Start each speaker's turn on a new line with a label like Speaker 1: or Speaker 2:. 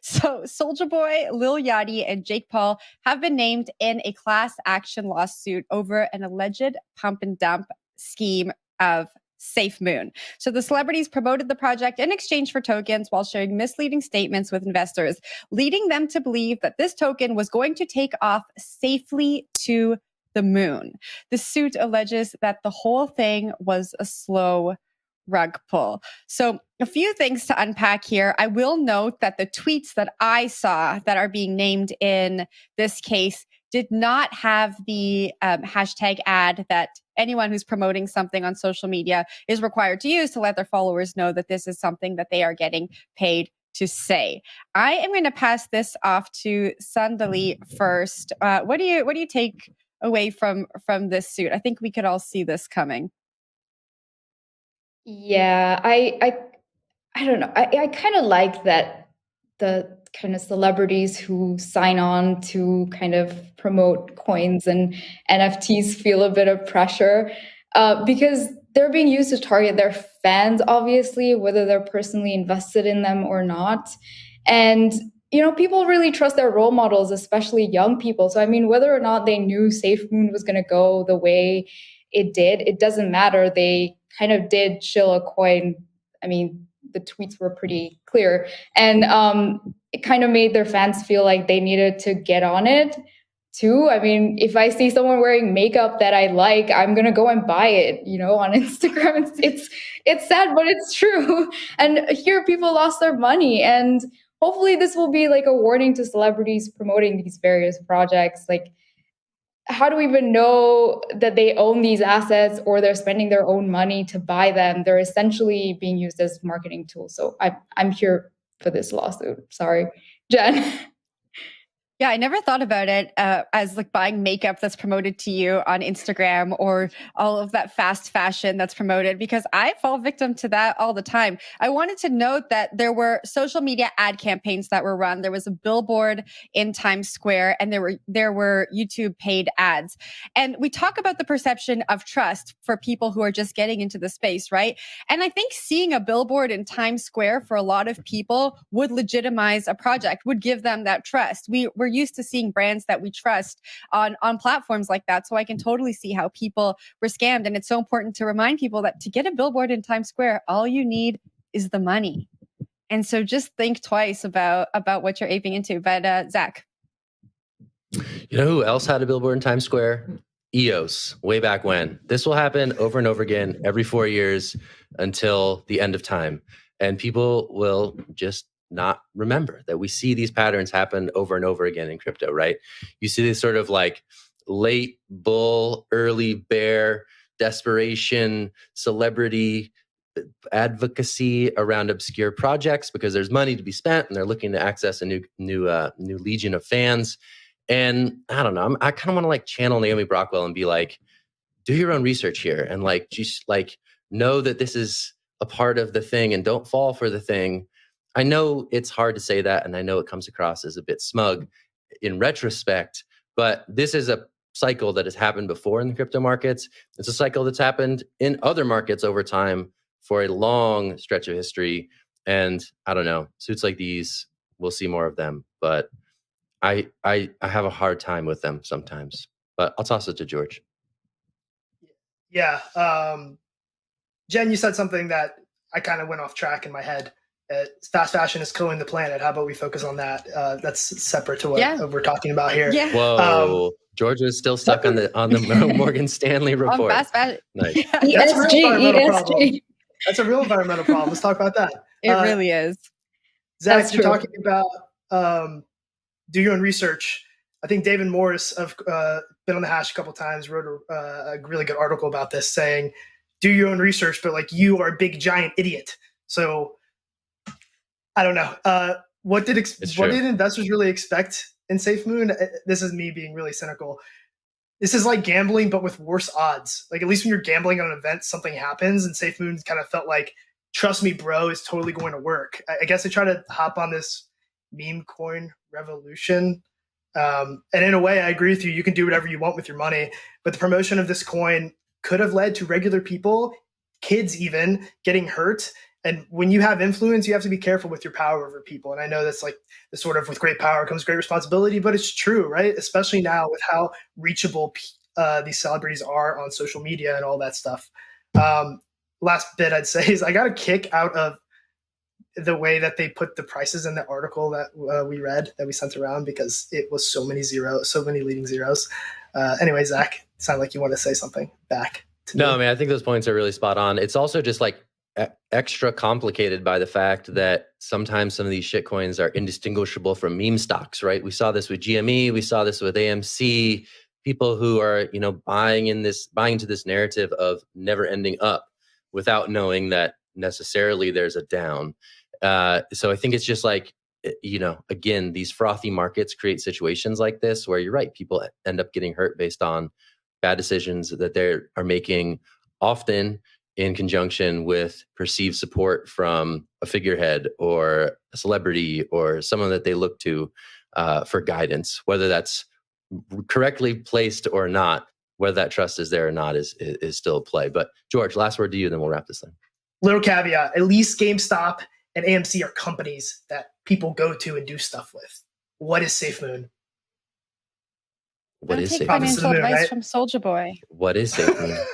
Speaker 1: So Soulja Boy, Lil Yachty, and Jake Paul have been named in a class action lawsuit over an alleged pump and dump scheme of SafeMoon. So the celebrities promoted the project in exchange for tokens while sharing misleading statements with investors, leading them to believe that this token was going to take off safely to the moon. The suit alleges that the whole thing was a slow rug pull. So a few things to unpack here. I will note that the tweets that I saw that are being named in this case did not have the hashtag ad that anyone who's promoting something on social media is required to use to let their followers know that this is something that they are getting paid to say. I am going to pass this off to Sandali first. What do you take away from this suit? I think we could all see this coming.
Speaker 2: Yeah, I don't know. I kind of like that the kind of celebrities who sign on to kind of promote coins and NFTs feel a bit of pressure because they're being used to target their fans, obviously, whether they're personally invested in them or not. And, you know, people really trust their role models, especially young people. So, I mean, whether or not they knew SafeMoon was going to go the way it did, it doesn't matter. They kind of did shill a coin. I mean, the tweets were pretty clear. And it kind of made their fans feel like they needed to get on it too. I mean, if I see someone wearing makeup that I like, I'm going to go and buy it, you know, on Instagram. It's sad, but it's true. And here people lost their money. And hopefully this will be like a warning to celebrities promoting these various projects. Like, how do we even know that they own these assets or they're spending their own money to buy them? They're essentially being used as marketing tools. So I'm here for this lawsuit. Sorry, Jen.
Speaker 1: Yeah, I never thought about it as like buying makeup that's promoted to you on Instagram or all of that fast fashion that's promoted, because I fall victim to that all the time. I wanted to note that there were social media ad campaigns that were run. There was a billboard in Times Square, and there were YouTube paid ads. And we talk about the perception of trust for people who are just getting into the space, right? And I think seeing a billboard in Times Square for a lot of people would legitimize a project, would give them that trust. We're used to seeing brands that we trust on platforms like that. So I can totally see how people were scammed. And it's so important to remind people that to get a billboard in Times Square, all you need is the money. And so just think twice about what you're aping into. But Zach.
Speaker 3: You know who else had a billboard in Times Square? EOS, way back when. This will happen over and over again every 4 years until the end of time. And people will just not remember that we see these patterns happen over and over again in crypto, right? You see this sort of like late bull, early bear, desperation, celebrity advocacy around obscure projects because there's money to be spent and they're looking to access a new legion of fans. And I don't know, I kind of want to like channel Naomi Brockwell and be like, do your own research here and like just like know that this is a part of the thing and don't fall for the thing. I know it's hard to say that, and I know it comes across as a bit smug in retrospect, but this is a cycle that has happened before in the crypto markets. It's a cycle that's happened in other markets over time for a long stretch of history. And I don't know, suits like these, we'll see more of them, but I have a hard time with them sometimes. But I'll toss it to George.
Speaker 4: Yeah. Jen, you said something that I kind of went off track in my head. Fast fashion is killing the planet. How about we focus on that? That's separate to what we're talking about here.
Speaker 1: Yeah.
Speaker 3: Whoa. Georgia is still stuck on the Morgan Stanley report.
Speaker 1: On fast fashion.
Speaker 3: Nice.
Speaker 2: ESG.
Speaker 4: That's a real environmental problem. Let's talk about that.
Speaker 1: It really is.
Speaker 4: Zach, you're talking about do your own research. I think David Morris of been on the Hash a couple of times, wrote a really good article about this, saying, do your own research, but like you are a big giant idiot. So I don't know. What did investors really expect in SafeMoon? This is me being really cynical. This is like gambling, but with worse odds. Like at least when you're gambling on an event, something happens, and SafeMoon kind of felt like, trust me, bro, it's totally going to work. I guess I try to hop on this meme coin revolution. And in a way, I agree with you. You can do whatever you want with your money, but the promotion of this coin could have led to regular people, kids even, getting hurt. And when you have influence, you have to be careful with your power over people. And I know that's like the sort of with great power comes great responsibility, but it's true, right? Especially now with how reachable these celebrities are on social media and all that stuff. Last bit I'd say is I got a kick out of the way that they put the prices in the article that we read, that we sent around, because it was so many leading zeros. Anyway, Zach, it sounded like you want to say something back to me.
Speaker 3: No, I mean, I think those points are really spot on. It's also just like extra complicated by the fact that sometimes some of these shit coins are indistinguishable from meme stocks, right? We saw this with GME, we saw this with AMC, people who are, you know, buying into this narrative of never ending up without knowing that necessarily there's a down. So I think it's just like, you know, again, these frothy markets create situations like this where you're right, people end up getting hurt based on bad decisions that they are making, often in conjunction with perceived support from a figurehead or a celebrity or someone that they look to for guidance, whether that's correctly placed or not. Whether that trust is there or not is still a play. But George, last word to you, then we'll wrap this thing.
Speaker 4: Little caveat, at least GameStop and AMC are companies that people go to and do stuff with. What is SafeMoon?
Speaker 1: What is SafeMoon? Financial advice, right? From Soulja Boy.
Speaker 3: What is SafeMoon?